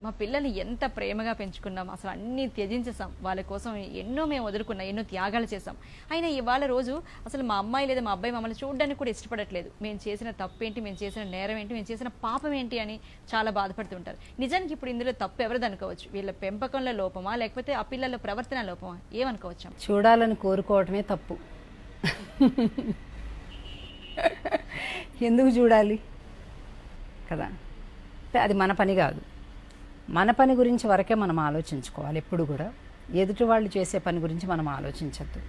మా పిల్లల్ని ఎంత ప్రేమగా పెంచుకున్నాం, అసలు అన్నీ త్యజించేసాం. వాళ్ళ కోసం ఎన్నో మేము వదులుకున్నాం, ఎన్నో త్యాగాలు చేసాం. అయినా ఇవాళ రోజు అసలు మా అమ్మాయి లేదా మా అబ్బాయి మమ్మల్ని చూడడానికి కూడా ఇష్టపడట్లేదు. మేము చేసిన తప్పేంటి, మేము చేసిన నేరం ఏంటి, మేము చేసిన పాపం ఏంటి అని చాలా బాధపడుతుంటారు. నిజానికి ఇప్పుడు ఇందులో తప్పు ఎవరిది అనుకోవచ్చు? వీళ్ళ పెంపకంలో లోపమా, లేకపోతే ఆ పిల్లల ప్రవర్తన లోపమా, ఏమనుకోవచ్చు? చూడాలని కోరుకోవటమే తప్పు. ఎందుకు చూడాలి కదా? అది మన పని కాదు. మన పని గురించి వరకే మనం ఆలోచించుకోవాలి. ఎప్పుడు కూడా ఎదుటి వాళ్ళు చేసే పని గురించి మనం ఆలోచించద్దు.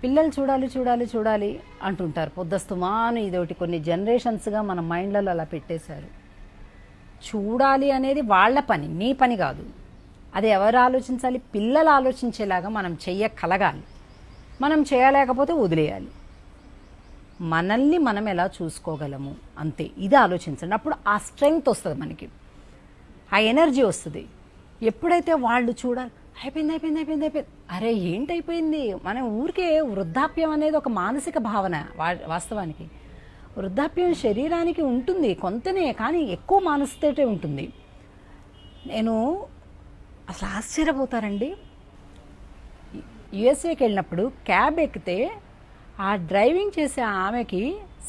పిల్లలు చూడాలి చూడాలి చూడాలి అంటుంటారు పొద్దుస్తమాను. ఇదొకటి కొన్ని జనరేషన్స్గా మన మైండ్లలో అలా పెట్టేశారు. చూడాలి అనేది వాళ్ళ పని, నీ పని కాదు. అది ఎవరు ఆలోచించాలి? పిల్లలు ఆలోచించేలాగా మనం చెయ్యగలగాలి. మనం చేయలేకపోతే వదిలేయాలి. మనల్ని మనం ఎలా చూసుకోగలము అంతే. ఇది ఆలోచించండి. అప్పుడు ఆ స్ట్రెంగ్త్ వస్తుంది, మనకి ఆ ఎనర్జీ వస్తుంది. ఎప్పుడైతే వాళ్ళు చూడాలి, అయిపోయింది అయిపోయింది అయిపోయింది అయిపోయింది, అరే ఏంటైపోయింది? మనం ఊరికే వృద్ధాప్యం అనేది ఒక మానసిక భావన. వాస్తవానికి వృద్ధాప్యం శరీరానికి ఉంటుంది కొంతనే, కానీ ఎక్కువ మానసికతే ఉంటుంది. నేను అసలు ఆశ్చర్యపోతారండి. యుఎస్ఏకి వెళ్ళినప్పుడు క్యాబ్ ఎక్కితే ఆ డ్రైవింగ్ చేసే ఆమెకి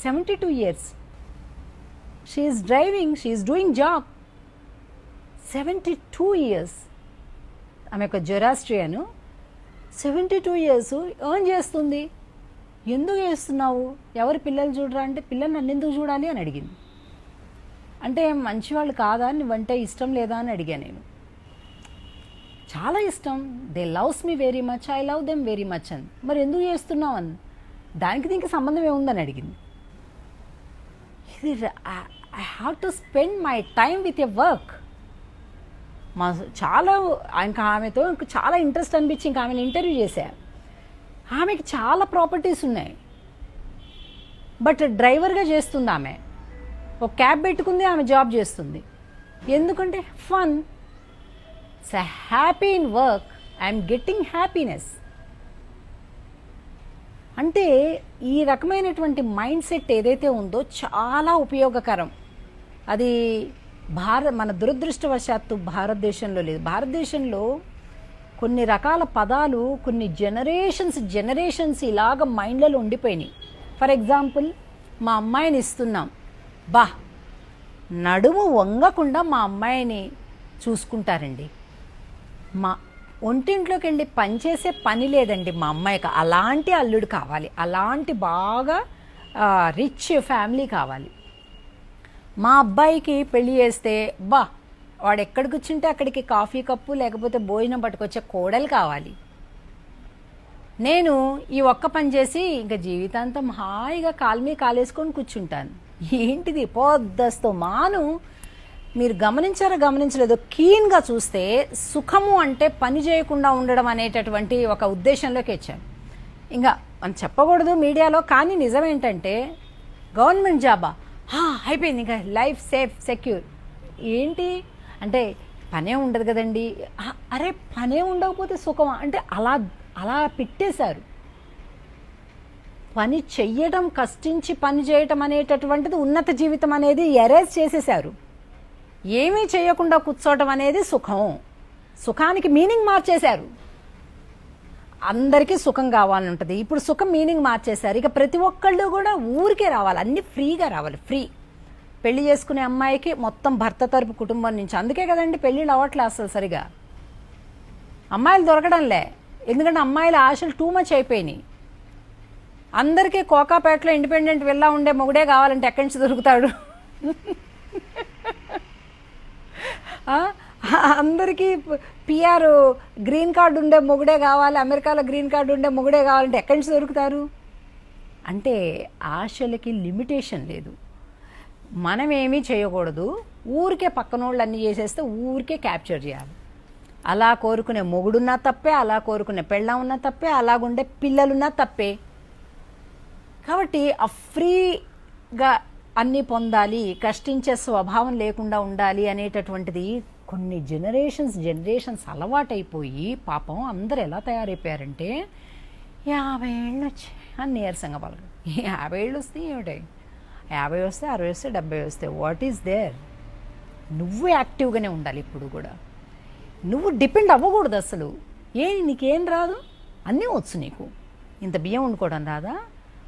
72 years. She's driving, she's doing job. 72 years. ఆమె ఒక జొరాస్ట్రియను. 72 years ఎర్న్ చేస్తుంది. ఎందుకు చేస్తున్నావు? ఎవరు పిల్లలు చూడరా అంటే, పిల్లలు నన్ను ఎందుకు చూడాలి అని అడిగింది. అంటే మంచివాళ్ళు కాదా, నువ్వంటే ఇష్టం లేదా అని అడిగాను నేను. చాలా ఇష్టం, they loves me very much, I love them very much అని. మరి ఎందుకు చేస్తున్నావు అని, దానికి దీనికి సంబంధం ఏముందని అడిగింది. ఇది I have to spend my time with a work. మా చాలా ఇంకా ఆమెతో చాలా ఇంట్రెస్ట్ అనిపించి ఇంకా ఆమెను ఇంటర్వ్యూ చేశా. ఆమెకి చాలా ప్రాపర్టీస్ ఉన్నాయి, బట్ డ్రైవర్గా చేస్తుంది ఆమె. ఒక క్యాబ్ పెట్టుకుంది, ఆమె జాబ్ చేస్తుంది. ఎందుకంటే fun, happy in work, I'm getting happiness. అంటే ఈ రకమైనటువంటి మైండ్ సెట్ ఏదైతే ఉందో చాలా ఉపయోగకరం. అది మన దురదృష్టవశాత్తు భారతదేశంలో లేదు. భారతదేశంలో కొన్ని రకాల పదాలు కొన్ని జనరేషన్స్ ఇలాగ మైండ్లలో ఉండిపోయినాయి. ఫర్ ఎగ్జాంపుల్, మా అమ్మాయిని ఇస్తున్నాం, బా నడుము వంగకుండా మా అమ్మాయిని చూసుకుంటారండి. మా ఒంటింట్లోకి వెళ్ళి పనిచేసే పని లేదండి మా అమ్మాయికి. అలాంటి అల్లుడు కావాలి, అలాంటి బాగా రిచ్ ఫ్యామిలీ కావాలి. మా అబ్బాయికి పెళ్లి చేస్తే బా వాడు ఎక్కడికి వచ్చింటే అక్కడికి కాఫీ కప్పు లేకపోతే భోజనం పట్టుకొచ్చే కోడలు కావాలి. నేను ఈ ఒక్క పని చేసి ఇంకా జీవితాంతం హాయిగా కాలు కాలేసుకొని కూర్చుంటాను. ఏంటిది పొద్దస్తో మాను. మీరు గమనించలేదో, కీన్గా చూస్తే సుఖము అంటే పని చేయకుండా ఉండడం అనేటటువంటి ఒక ఉద్దేశంలోకి వచ్చాను. ఇంకా మనం చెప్పకూడదు మీడియాలో, కానీ నిజమేంటంటే గవర్నమెంట్ జాబా, అయిపోయింది ఇంకా లైఫ్ సేఫ్ సెక్యూర్. ఏంటి అంటే పనే ఉండదు కదండి. అరే పనే ఉండకపోతే సుఖమా అంటే అలా పెట్టేశారు. పని చెయ్యడం, కష్టించి పని చేయటం అనేటటువంటిది ఉన్నత జీవితం అనేది ఎరేజ్ చేసేశారు. ఏమీ చేయకుండా కూర్చోవటం అనేది సుఖం. సుఖానికి మీనింగ్ మార్చేశారు. అందరికీ సుఖం కావాలని ఉంటుంది. ఇప్పుడు సుఖం మీనింగ్ మార్చేశారు. ఇక ప్రతి ఒక్కళ్ళు కూడా ఊరికే రావాలి, అన్ని ఫ్రీగా రావాలి. ఫ్రీ పెళ్లి చేసుకునే అమ్మాయికి మొత్తం భర్త తరపు కుటుంబం నుంచి. అందుకే కదండి పెళ్ళిళ్ళు అవ్వట్లే అసలు సరిగా. అమ్మాయిలు దొరకడంలే, ఎందుకంటే అమ్మాయిల ఆశలు టూ మచ్ అయిపోయినాయి. అందరికీ కోకాపేటలో ఇండిపెండెంట్ విల్లా ఉండే మొగుడే కావాలంటే ఎక్కడి నుంచి దొరుకుతాడు? అందరికీ పిఆర్ గ్రీన్ కార్డు ఉండే మొగుడే కావాలి, అమెరికాలో గ్రీన్ కార్డు ఉండే మొగుడే కావాలంటే ఎక్కడి నుంచి దొరుకుతారు? అంటే ఆశలకి లిమిటేషన్ లేదు. మనం ఏమీ చేయకూడదు, ఊరికే పక్కనోళ్ళు అన్నీ చేసేస్తే ఊరికే క్యాప్చర్ చేయాలి. అలా కోరుకునే మొగుడున్నా తప్పే, అలా కోరుకునే పెళ్ళం ఉన్నా తప్పే, అలాగుండే పిల్లలున్నా తప్పే. కాబట్టి ఆ ఫ్రీగా అన్నీ పొందాలి, కష్టించే స్వభావం లేకుండా ఉండాలి అనేటటువంటిది కొన్ని జనరేషన్స్ అలవాటైపోయి పాపం అందరు ఎలా తయారైపోయారంటే 50 ఏళ్ళు వచ్చాయి అని నీరసంగా పలక. 50 ఏళ్ళు వస్తే ఏమిటాయి? 50 వస్తే 60 వస్తే 70 వస్తే వాట్ ఈస్ దేర్? నువ్వు యాక్టివ్గానే ఉండాలి ఇప్పుడు కూడా. నువ్వు డిపెండ్ అవ్వకూడదు అసలు. నీకేం రాదు, అన్నీ వచ్చు నీకు. ఇంత బియ్యం వండుకోవడం రాదా?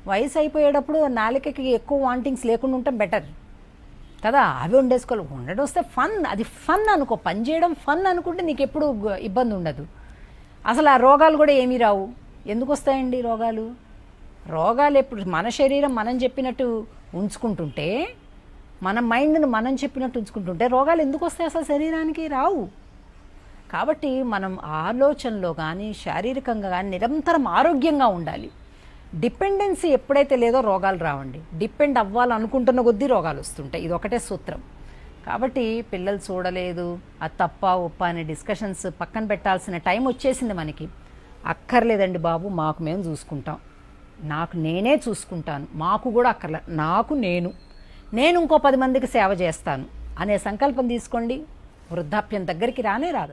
వయసు అయిపోయేటప్పుడు నాలుకకి ఎక్కువ వాంటింగ్స్ లేకుండా ఉండటం బెటర్ కదా. అవి వండేసుకోవాలి. వండడం వస్తే ఫన్, అది ఫన్ అనుకో. పని చేయడం ఫన్ అనుకుంటే నీకు ఎప్పుడు ఇబ్బంది ఉండదు. అసలు ఆ రోగాలు కూడా ఏమీ రావు. ఎందుకు వస్తాయండి రోగాలు? రోగాలు ఎప్పుడు మన శరీరం మనం చెప్పినట్టు ఉంచుకుంటుంటే, మన మైండ్ను మనం చెప్పినట్టు ఉంచుకుంటుంటే రోగాలు ఎందుకు వస్తాయి? అసలు శరీరానికి రావు. కాబట్టి మనం ఆలోచనలో కానీ శారీరకంగా కానీ నిరంతరం ఆరోగ్యంగా ఉండాలి. డిపెండెన్సీ ఎప్పుడైతే లేదో రోగాలు రావండి. డిపెండ్ అవ్వాలనుకుంటున్న కొద్దీ రోగాలు వస్తుంటాయి. ఇది ఒకటే సూత్రం. కాబట్టి పిల్లలు చూడలేదు, అది తప్ప ఉప్ప అనే డిస్కషన్స్ పక్కన పెట్టాల్సిన టైం వచ్చేసింది మనకి. అక్కర్లేదండి బాబు, మాకు మేము చూసుకుంటాం, నాకు నేనే చూసుకుంటాను, మాకు కూడా అక్కర్లే, నాకు నేను ఇంకో 10 మందికి సేవ చేస్తాను అనే సంకల్పం తీసుకోండి. వృద్ధాప్యం దగ్గరికి రానే రాదు.